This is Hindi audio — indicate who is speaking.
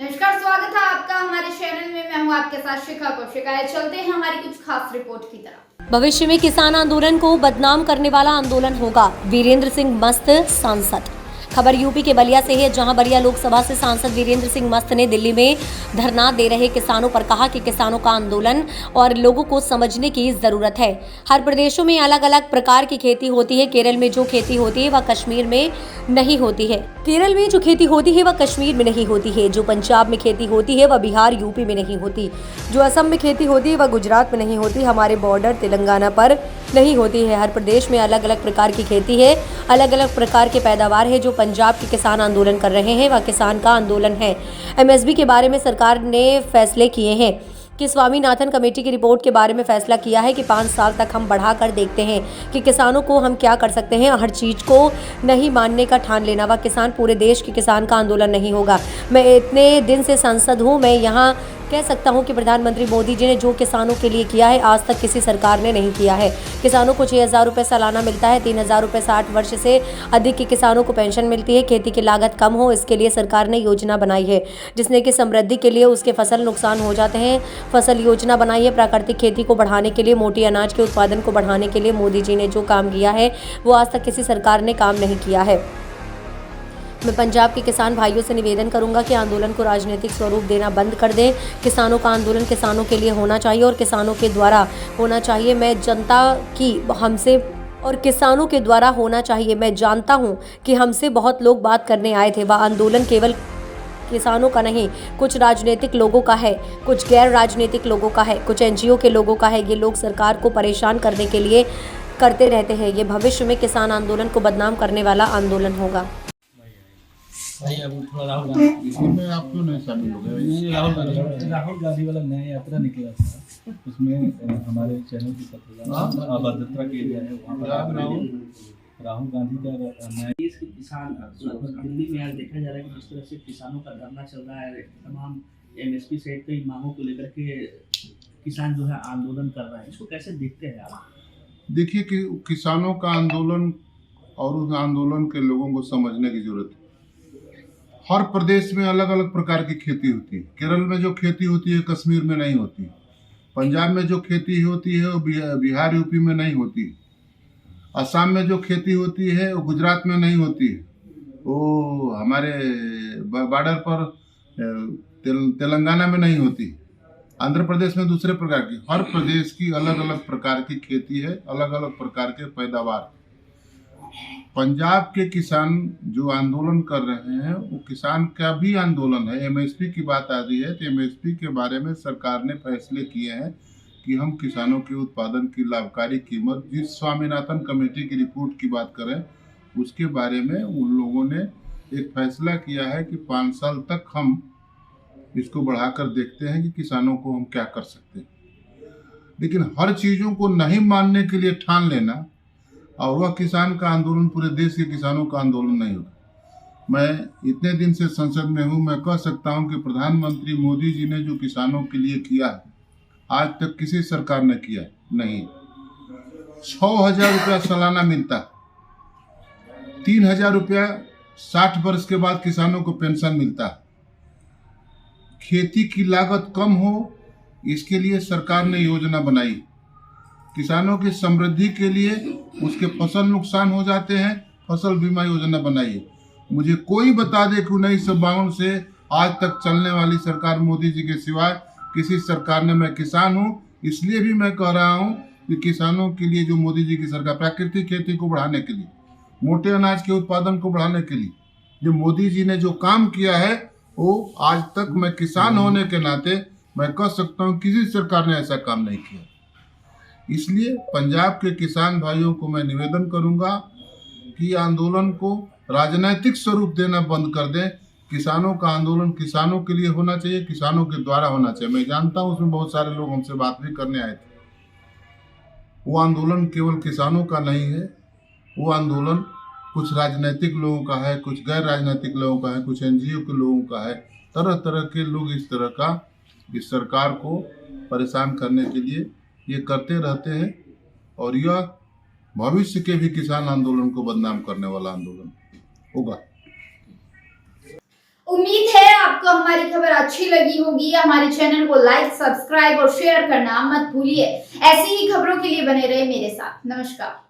Speaker 1: नमस्कार, स्वागत है आपका हमारे चैनल में। मैं हूं आपके साथ शिखा कौशिक। चलते हैं हमारी कुछ खास रिपोर्ट की तरफ।
Speaker 2: भविष्य में किसान आंदोलन को बदनाम करने वाला आंदोलन होगा, वीरेंद्र सिंह मस्त सांसद। खबर यूपी के बलिया से है, जहां बलिया लोकसभा से सांसद वीरेंद्र सिंह मस्त ने दिल्ली में धरना दे रहे किसानों पर कहा कि किसानों का आंदोलन और लोगों को समझने की जरूरत है। हर प्रदेशों में अलग अलग प्रकार की खेती होती है। केरल में जो खेती होती है वह कश्मीर में नहीं होती है। केरल में जो खेती होती है वह कश्मीर में नहीं होती है। जो पंजाब में खेती होती है वह बिहार यूपी में नहीं होती। जो असम में खेती होती है वह गुजरात में नहीं होती। हमारे बॉर्डर तेलंगाना पर नहीं होती है। हर प्रदेश में अलग अलग प्रकार की खेती है, अलग अलग प्रकार के पैदावार है। जो पंजाब के किसान आंदोलन कर रहे हैं वह किसान का आंदोलन है। एमएसपी के बारे में सरकार ने फैसले किए हैं कि स्वामीनाथन कमेटी की रिपोर्ट के बारे में फैसला किया है कि 5 साल तक हम बढ़ाकर देखते हैं कि किसानों को हम क्या कर सकते हैं। हर चीज को नहीं मानने का ठान लेना वह किसान, पूरे देश के किसान का आंदोलन नहीं होगा। मैं इतने दिन से सांसद हूँ, मैं यहाँ कह सकता हूँ कि प्रधानमंत्री मोदी जी ने जो किसानों के लिए किया है आज तक किसी सरकार ने नहीं किया है। किसानों को 6,000 रुपये सालाना मिलता है, 3,000 रुपये 60 वर्ष से अधिक के किसानों को पेंशन मिलती है। खेती की लागत कम हो, इसके लिए सरकार ने योजना बनाई है, जिसने कि समृद्धि के लिए उसके फसल नुकसान हो जाते हैं। फसल योजना बनाई है। प्राकृतिक खेती को बढ़ाने के लिए, मोटी अनाज के उत्पादन को बढ़ाने के लिए मोदी जी ने जो काम किया है वो आज तक किसी सरकार ने काम नहीं किया है। मैं पंजाब के किसान भाइयों से निवेदन करूंगा कि आंदोलन को राजनीतिक स्वरूप देना बंद कर दें। किसानों का आंदोलन किसानों के लिए होना चाहिए और किसानों के द्वारा होना चाहिए। मैं जनता की हमसे और किसानों के द्वारा होना चाहिए। मैं जानता हूं कि हमसे बहुत लोग बात करने आए थे। वह आंदोलन केवल किसानों का नहीं, कुछ राजनीतिक लोगों का है, कुछ गैर राजनीतिक लोगों का है, कुछ एनजीओ के लोगों का है। ये लोग सरकार को परेशान करने के लिए करते रहते हैं। ये भविष्य में किसान आंदोलन को बदनाम करने वाला आंदोलन होगा।
Speaker 3: नहीं, अब थोड़ा राहुल गांधी
Speaker 4: इसमें आप क्यों नहीं शामिल हो गए?
Speaker 3: नहीं, राहुल गांधी वाला नया यात्रा निकला था, उसमें हमारे चैनल की पत्रकार अभद्रता के एरिया है वहाँ पर राहुल गांधी का नया
Speaker 5: देश के किसान लगभग दिल्ली में आज देखा जा रहा है कि जिस तरह से किसानों का धरना चल रहा है, तमाम एमएसपी सहित कई मांगों को लेकर के किसान जो है आंदोलन कर रहे हैं, इसको कैसे देखते हैं आप?
Speaker 4: देखिए कि किसानों का आंदोलन और उस आंदोलन के लोगों को समझने की जरूरत है। हर प्रदेश में अलग अलग प्रकार की खेती होती है। केरल में जो खेती होती है कश्मीर में नहीं होती। पंजाब में जो खेती होती है वो बिहार यूपी में नहीं होती। असम में जो खेती होती है वो गुजरात में नहीं होती। वो हमारे बॉर्डर पर तेलंगाना में नहीं होती। आंध्र प्रदेश में दूसरे प्रकार की। हर प्रदेश की अलग अलग प्रकार की खेती है, अलग अलग प्रकार के पैदावार। पंजाब के किसान जो आंदोलन कर रहे हैं वो किसान का भी आंदोलन है। एमएसपी की बात आ रही है तो एमएसपी के बारे में सरकार ने फैसले किए हैं कि हम किसानों के उत्पादन की लाभकारी कीमत, जिस स्वामीनाथन कमेटी की रिपोर्ट की बात करें उसके बारे में उन लोगों ने एक फैसला किया है कि 5 साल तक हम इसको बढ़ाकर देखते हैं कि किसानों को हम क्या कर सकते हैं। लेकिन हर चीज़ों को नहीं मानने के लिए ठान लेना और वह किसान का आंदोलन पूरे देश के किसानों का आंदोलन नहीं होगा। मैं इतने दिन से संसद में हूँ, मैं कह सकता हूँ कि प्रधानमंत्री मोदी जी ने जो किसानों के लिए किया है आज तक किसी सरकार ने किया नहीं। 6,000 रुपया सालाना मिलता, 3,000 रुपया 60 वर्ष के बाद किसानों को पेंशन मिलता। खेती की लागत कम हो इसके लिए सरकार ने योजना बनाई। किसानों की समृद्धि के लिए उसके फसल नुकसान हो जाते हैं, फसल बीमा योजना बनाई है। मुझे कोई बता दे कि 1952 से आज तक चलने वाली सरकार मोदी जी के सिवाय किसी सरकार ने, मैं किसान हूँ इसलिए भी मैं कह रहा हूँ कि किसानों के लिए जो मोदी जी की सरकार प्राकृतिक खेती को बढ़ाने के लिए, मोटे अनाज के उत्पादन को बढ़ाने के लिए जो मोदी जी ने जो काम किया है वो आज तक मैं किसान होने के नाते मैं कह सकता हूँ किसी सरकार ने ऐसा काम नहीं किया। इसलिए पंजाब के किसान भाइयों को मैं निवेदन करूंगा कि आंदोलन को राजनीतिक स्वरूप देना बंद कर दें। किसानों का आंदोलन किसानों के लिए होना चाहिए, किसानों के द्वारा होना चाहिए। मैं जानता हूं उसमें बहुत सारे लोग हमसे बात भी करने आए थे। वो आंदोलन केवल किसानों का नहीं है, वो आंदोलन कुछ राजनीतिक लोगों का है, कुछ गैर राजनीतिक लोगों का है, कुछ एनजीओ के लोगों का है। तरह तरह के लोग इस तरह का इस सरकार को परेशान करने के लिए ये करते रहते हैं और यह भविष्य के भी किसान आंदोलन को बदनाम करने वाला आंदोलन होगा।
Speaker 1: उम्मीद है आपको हमारी खबर अच्छी लगी होगी, हमारे चैनल को लाइक, सब्सक्राइब और शेयर करना मत भूलिए। ऐसी ही खबरों के लिए बने रहे मेरे साथ। नमस्कार।